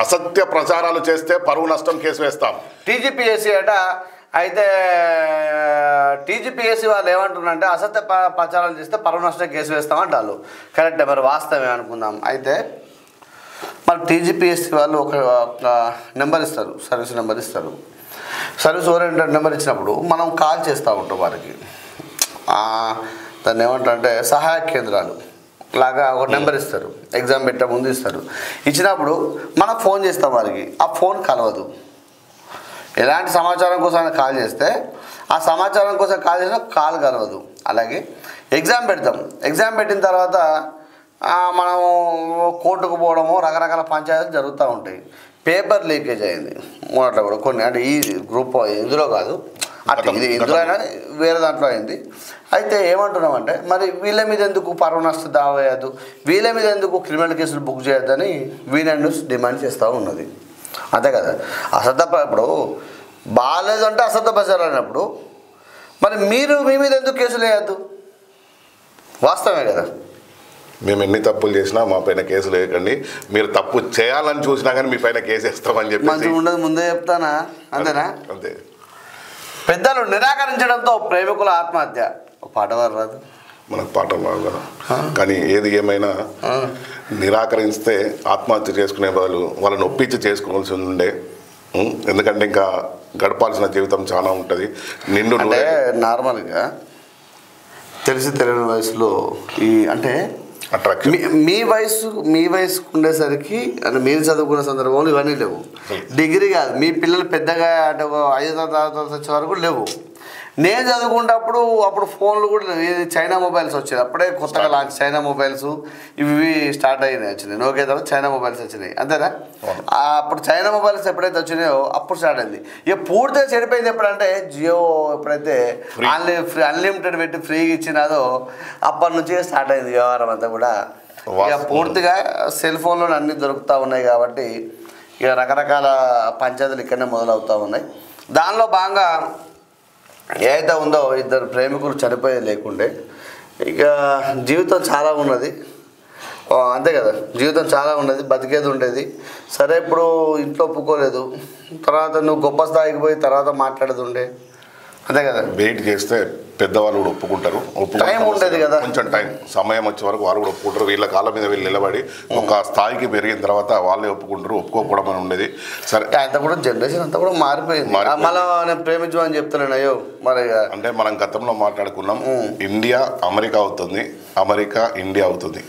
అసత్య ప్రచారాలు చేస్తే పరువు నష్టం కేసు వేస్తాం. టీజీపీఎస్సీ అట. అయితే టీజీపీఎస్సీ వాళ్ళు ఏమంటున్నారంటే అసత్య ప్రచారాలు చేస్తే పరువు నష్టం కేసు వేస్తామంటారు. కరెక్టే, మరి వాస్తవమే అనుకుందాం. అయితే మరి టీజీపీఎస్సీ వాళ్ళు ఒక నెంబర్ ఇస్తారు, సర్వీస్ నెంబర్ ఇస్తారు. సర్వీస్ ఓరియంటెడ్ నెంబర్ ఇచ్చినప్పుడు మనం కాల్ చేస్తూ ఉంటాం వారికి. దాన్ని ఏమంటారంటే సహాయక కేంద్రాలు లాగా ఒక నెంబర్ ఇస్తారు, ఎగ్జామ్ పెట్టే ముందు ఇస్తారు. ఇచ్చినప్పుడు మనం ఫోన్ చేస్తాం వారికి, ఆ ఫోన్ కలవదు. ఎలాంటి సమాచారం కోసం కాల్ చేస్తే ఆ సమాచారం కోసం కాల్ చేసినా కాల్ కలవదు. అలాగే ఎగ్జామ్ పెడతాం, ఎగ్జామ్ పెట్టిన తర్వాత మనం కోర్టుకు పోవడము రకరకాల పంచాయతీలు జరుగుతూ ఉంటాయి. పేపర్ లీకేజ్ అయింది మొదట్లో కూడా కొన్ని, అంటే ఈ గ్రూప్ ఇందులో కాదు, అట్లా ఇది ఇందులో అయినా వేరే దాంట్లో అయింది. అయితే ఏమంటున్నామంటే మరి వీళ్ళ మీద ఎందుకు పరువు నష్టం దావా వేయద్దు, వీళ్ళ మీద ఎందుకు క్రిమినల్ కేసులు బుక్ చేయొద్దని వీనెండ్ న్యూస్ డిమాండ్ చేస్తూ ఉన్నది. అంతే కదా. ఇప్పుడు బాగాలేదు అంటే అశ్రద్ధ ప్రచారం అయినప్పుడు మరి మీరు మీ మీద ఎందుకు కేసులు వేయద్దు? వాస్తవమే కదా. మేము ఎన్ని తప్పులు చేసినా మా పైన కేసులు వేయకండి, మీరు తప్పు చేయాలని చూసినా కానీ మీ పైన కేసు వేస్తామని చెప్పి మంచిగా ఉండదు, ముందే చెప్తానా? అంతేనా? అంతే. పెద్దలు నిరాకరించడంతో ప్రేమికుల ఆత్మహత్య. ఒక పాట వారు రాదు, మనకు పాట రాదు కదా. కానీ ఏది ఏమైనా నిరాకరిస్తే ఆత్మహత్య చేసుకునే బదులు వాళ్ళని ఒప్పించి చేసుకోవాల్సి ఉండే. ఎందుకంటే ఇంకా గడపాల్సిన జీవితం చాలా ఉంటుంది. నిండు అంటే నార్మల్గా తెలిసి తెలియని వయసులో ఈ అంటే మీ వయసుకు ఉండేసరికి అంటే మీరు చదువుకున్న సందర్భంలో ఇవన్నీ లేవు. డిగ్రీ కాదు, మీ పిల్లలు పెద్దగా అంటే 5వ తరగతి వచ్చే వరకు లేవు. నేను చదువుకున్నప్పుడు అప్పుడు ఫోన్లు కూడా చైనా మొబైల్స్ వచ్చాయి. అప్పుడే కొత్తగా లాంచ్ చైనా మొబైల్స్ ఇవి స్టార్ట్ అయినాయి, వచ్చినాయి. నోకే తర్వాత చైనా మొబైల్స్ వచ్చినాయి, అంతేనా? అప్పుడు చైనా మొబైల్స్ ఎప్పుడైతే వచ్చినాయో అప్పుడు స్టార్ట్ అయింది. ఇక పూర్తిగా చెడిపోయింది ఎప్పుడంటే జియో ఎప్పుడైతే అన్లిమిటెడ్ పెట్టి ఫ్రీగా ఇచ్చినాదో అప్పటి నుంచి స్టార్ట్ అయింది వ్యవహారం అంతా కూడా. ఇక పూర్తిగా సెల్ ఫోన్లో అన్నీ దొరుకుతూ ఉన్నాయి కాబట్టి ఇక రకరకాల పంచాయతీలు ఇక్కడనే మొదలవుతూ ఉన్నాయి. దానిలో భాగంగా ఏదైతే ఉందో ఇద్దరు ప్రేమికులు చనిపోయేది లేకుండే ఇక జీవితం చాలా ఉన్నది. అంతే కదా, జీవితం చాలా ఉన్నది, బతికేది ఉండేది. సరే ఇప్పుడు ఇంట్లో ఒప్పుకోలేదు, తర్వాత నువ్వు గొప్ప స్థాయికి పోయి తర్వాత మాట్లాడేది ఉండే. అంతే కదా. వెయిట్ చేస్తే పెద్దవాళ్ళు కూడా ఒప్పుకుంటారు. టైం ఉండేది కదా, కొంచెం టైం సమయం వచ్చే వరకు వాళ్ళు కూడా ఒప్పుకుంటారు. వీళ్ళ కాళ్ళ మీద వీళ్ళు నిలబడి ఒక స్థాయికి పెరిగిన తర్వాత వాళ్ళే ఒప్పుకుంటారు. ఒప్పుకోకపోవడం అని ఉండేది. సరే, అంతా కూడా జనరేషన్ అంతా కూడా మారిపోయింది. మళ్ళీ నేను ప్రేమించమని చెప్తున్నాను. అయ్యో మరి అంటే మనం గతంలో మాట్లాడుకున్నాం, ఇండియా అమెరికా అవుతుంది, అమెరికా ఇండియా అవుతుంది.